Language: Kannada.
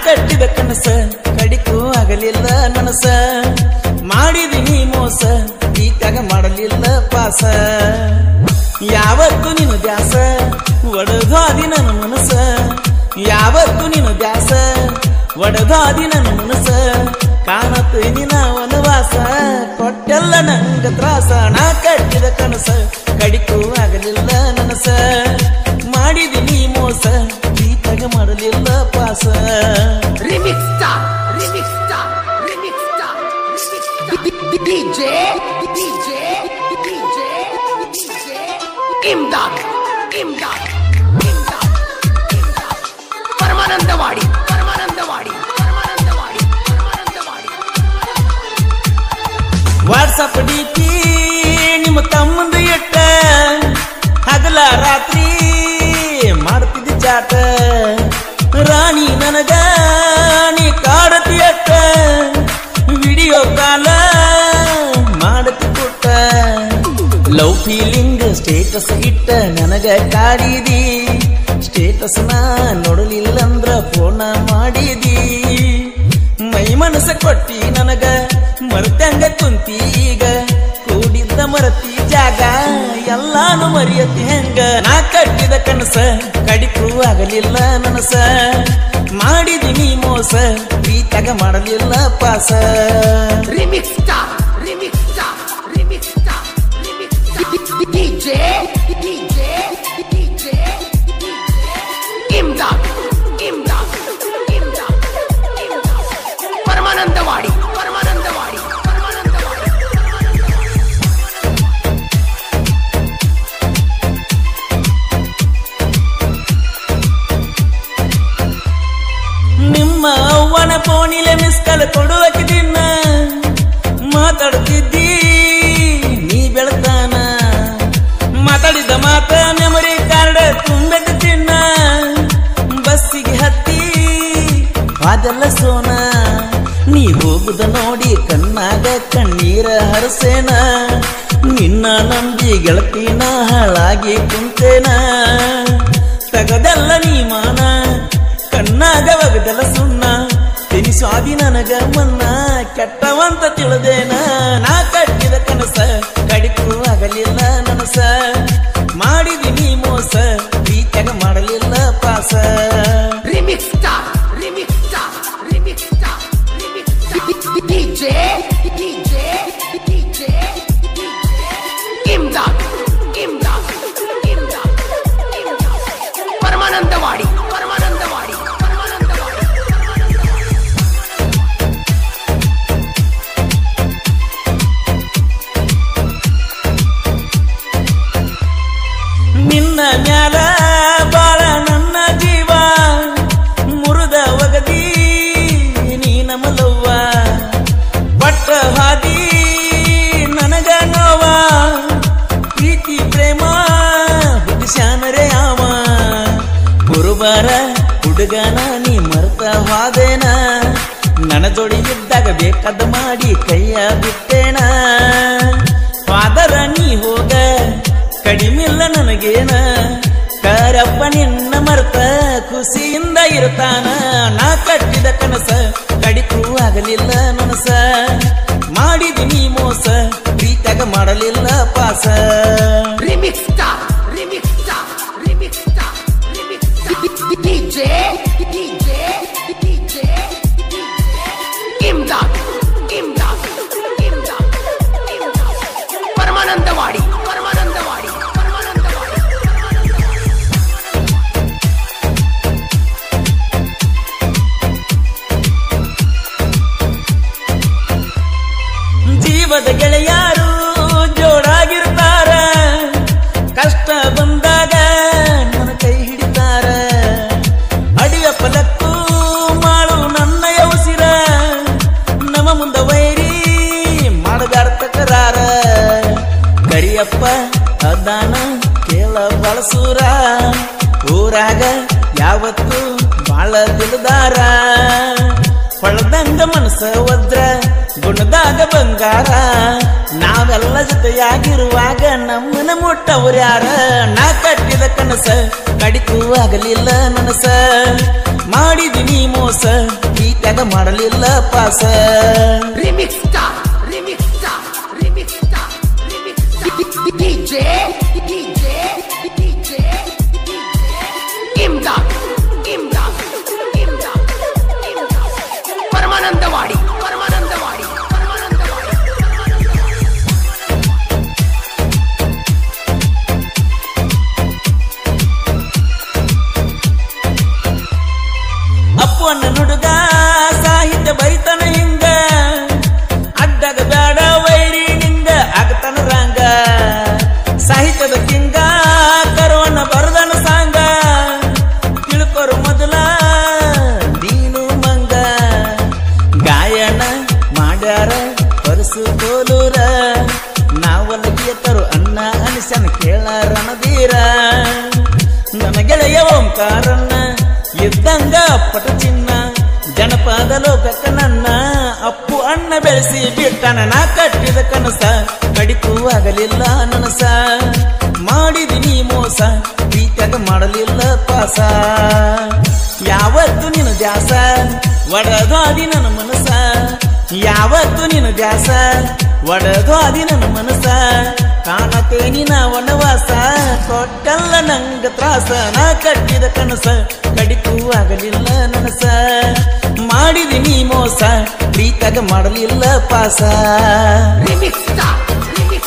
ಕಟ್ಟಿದ ಕನಸ ಕಡಿಕೂ ಆಗಲಿಲ್ಲ ನನಸ ಮಾಡಿದಿನಿ ಮೋಸ ಈತಾಗ ಮಾಡಲಿಲ್ಲ ಪಾಸ ಯಾವತ್ತು ನಿನ್ನ ದ್ಯಾಸ ಒಡದಾದಿ ನನ್ನ ಮನಸ ಯಾವತ್ತು ನಿನ್ನ ದ್ಯಾಸ ಒಡದಾದಿ ನನ್ನ ಮನಸ ಕಾಣತ್ತು ನಿನ್ನ ವನವಾಸ ಕೊಟ್ಟೆಲ್ಲ ನಂಗ ತ್ರಾಸ ನಾ ಕಟ್ಟಿದ ಕನಸ ಕಡಿಕೂ ಆಗಲಿಲ್ಲ ನನಸ ಮಾಡಿದಿನಿ ಮೋಸ ಈತಾಗ ಮಾಡಲಿಲ್ಲ ಪಾಸ remix star DJ Imdad Paramanandawadi WhatsApp DP ನಿಮ್ಮ ತಮ್ಮಂದು ಎಟ್ಟ ಹಗಲ ರಾತ್ರಿ ಮಾಡ್ತಿದ್ದ ಚಾಟ ರಾಣಿ ನನಗ ನೀ ಕಾಡತಿ ಅಟ್ಟ ವಿಡಿಯೋ ಕಾಲ ಮಾಡತಿ ಕೊಟ್ಟ ಲವ್ ಫೀಲಿಂಗ್ ಸ್ಟೇಟಸ್ ಇಟ್ಟ ನನಗ ಕಾಡಿದಿ ಸ್ಟೇಟಸ್ ನಾ ನೋಡಲಿಲ್ಲಂದ್ರ ಫೋನ ಮಾಡಿದಿ ಮೈ ಮನಸ ಕೊಟ್ಟಿ ನನಗ ಮರ್ತಂಗ ಕುಂತಿ ಈಗ ಕೂಡಿದ್ದ ಮರತಿ ಜಾಗ ಎಲ್ಲಾನು ಮರಿಯತಿ ಹೆಂಗ ನಾ ಕಟ್ಟಿದ ಕನಸ ಕಡಿಕೂ ಆಗಲಿಲ್ಲ ನನಸ ಮಾಡಿದಿನಿ ಮೋಸ ಪ್ರೀತಾಗ ಮಾಡಲಿಲ್ಲ ಪಾಸ remix star DJ Imdad Paramanandawadi ನಿಮ್ಮ ಅವ್ವನ ಫೋನಿಲೆ ಮಿಸ್ ಕಾಲ್ ಕೊಡುವಕ್ಕೆ ದಿನ ಮಾತಾಡುತ್ತಿದ್ದಿ ನೀ ಬೆಳತಾನ ಮಾತಾಡಿದ ಮಾತ ಮೆಮೊರಿ ಕಾರ್ಡ್ ತುಂಬೆದ ಚಿನ್ನ ಬಸ್ಸಿಗೆ ಹತ್ತಿ ಅದೆಲ್ಲ ಸೋನ ನೀ ಹೋಗುದ ನೋಡಿ ಕಣ್ಣಾಗ ಕಣ್ಣೀರ ಹರಸೇನ ನಿನ್ನ ನಂಬಿ ಗೆಳತಿನ ಹಾಳಾಗಿ ಕುಂತೇನ ತಗದೆಲ್ಲ ನೀ ಮಾನ ಕಣ್ಣಾಗ ಒಗದೆಲ್ಲ ಸುಣ್ಣ ತಿನಿಸ್ವಾದಿ ನನಗ ಮನ್ನ ಕೆಟ್ಟವಂತ ತಿಳಿದೇನ ನಾ ಕಟ್ಟಿದ ಕನಸ ಕಡಿಕೂ ಆಗಲಿಲ್ಲ ನನಸ ಮಾಡಿದಿನಿ ಮೋಸ ಪ್ರೀತಾಗ ಮಾಡಲಿಲ್ಲ ಪಾಸ remix star DJ Imdad Paramanandawadi ನಿನ್ನ ಮ್ಯಾಲ ಬಾಳ ನನ್ನ ಜೀವ ಮುರುದ ಒಗದಿ ನೀ ನಮಲವ್ವ ಪಟ್ಟ ಹಾದಿ ನನಗ ನೋವ ಪ್ರೀತಿ ಪ್ರೇಮ ಹುಟ್ಟಿಸ್ಯಾನರೆ ಅವ ಗುರುವಾರ ಹುಡುಗನ ನೀ ಮರ್ತ ಹಾದೇನ ನನ್ನ ಜೋಡಿ ಇದ್ದಾಗ ಬೇಕಾದ ಮಾಡಿ ಕೈಯ ಬಿಟ್ಟೇನ ಫಾದರ ನೀ ಹೋಗ ಕಡಿಮಿಲ್ಲ ನನಗೇನ ಕರಪ್ಪ ನಿನ್ನ ಮರ್ತ ಖುಷಿಯಿಂದ ಇರ್ತಾನ ನಾ ಕಟ್ಟಿದ ಕನಸ ಕಡಿಕೂ ಆಗಲಿಲ್ಲ ನನಸ ಮಾಡಿದಿನಿ ಮೋಸ ಪ್ರೀತಾಗ ಮಾಡಲಿಲ್ಲ ಪಾಸ remix star DJ Imdad Paramanandawadi ಜೀವದ ಗೆಳೆಯಾರು ಜೋಡಾಗಿರ್ತಾರ ಕಷ್ಟ ಬಂದಾಗ ನನ್ನ ಕೈ ಹಿಡಿತಾರ ಅಡಿಯ ಫಲಕ್ಕೂ ಮಾಡು ನನ್ನ ಯೌಸಿರ ನಮ್ಮ ಮುಂದ ವೈರಿ ಮಾಡದಾರ ತಕರಾರ ಕರಿಯಪ್ಪ ಅದಾನ ಕೇಳ ಬಳಸೂರ ಊರಾಗ ಯಾವತ್ತು ಬಾಳ ದಿಲದಾರ ಹೊಳದಂಗ ಮನಸ ಒದ್ರ ಗುಣದಾಗ ಬಂಗಾರ ನಾವೆಲ್ಲ ಜೊತೆಯಾಗಿರುವಾಗ ನಮ್ಮನ ಮುಟ್ಟವ್ರ್ಯಾರ ನಾ ಕಟ್ಟಿದ ಕನಸ ಕಡಿಕೂ ಆಗಲಿಲ್ಲ ನನಸ ಮಾಡಿದಿನಿ ಮೋಸ ಪ್ರೀತ್ಯಾಗ ಮಾಡಲಿಲ್ಲ ಪಾಸ remix star remix star remix star remix star DJ DJ DJ Imdad Imdad Imdad Imdad Paramanandawadi Paramanandawadi Paramanandawadi Appu ಅನ್ನ ನುಡುಗ ಸಾಹಿತ್ಯ ಬರಿತನ ಹಿಂಗ ಅಡ್ಡಗ ಬೇಡ ವೈರಿ ನಿಂಗ ಆಗತನ ರಂಗ ಸಾಹಿತ್ಯದ ಕಿಂಗ ಕರುವನ್ನ ಬರದನ ಸಾಂಗ ತಿಳ್ಕೊರು ಮೊದಲ ನೀನು ಮಂಗ ಗಾಯನ ಮಾಡ್ಯಾರ ಪರಸು ಕೋಲೂರ ನಾವಲಗಿಯತರು ಅನ್ನ ಅನಿಸನ ಕೇಳ ರಣಧೀರ ನನ್ನ ಗೆಳೆಯ ಓಂಕಾರನ್ನ ಇದ್ದಂಗ ಪಟ ಚಿನ್ನ ಜನಪದ ಲೋಕಕ್ಕ ನನ್ನ ಅಪ್ಪು ಅಣ್ಣ ಬೆಳೆಸಿ ಬಿಟ್ಟನ ನಾ ಕಟ್ಟಿದ ಕನಸ ಕಡಿಪು ಆಗಲಿಲ್ಲ ನನಸ ಮಾಡಿದಿನಿ ಮೋಸ ಪ್ರೀತ್ಯಾಗ ಮಾಡಲಿಲ್ಲ ಪಾಸ ಯಾವತ್ತು ನಿನ್ನ ದ್ಯಾಸ ಒಡದಾದಿ ನನ್ನ ಮನಸ ಯಾವತ್ತು ನಿನ್ನ ದ್ಯಾಸ ಒಡದಾದಿ ನನ್ನ ಮನಸ ಕಾಣತೇನಿ ನಾ ವನವಾಸ ಕೊಟ್ಟಲ್ಲ ನಂಗ ತ್ರಾಸ ನಾ ಕಟ್ಟಿದ ಕನಸ ಕಡಿಪು ಆಗಲಿಲ್ಲ ನನಸ ಮಾಡಿದಿನಿ ಮೋಸ ಪ್ರೀತ್ಯಾಗ ಮಾಡಲಿಲ್ಲ ಪಾಸ ರಿಮಿಕ್ಸ್ ಸ್ಟಾರ್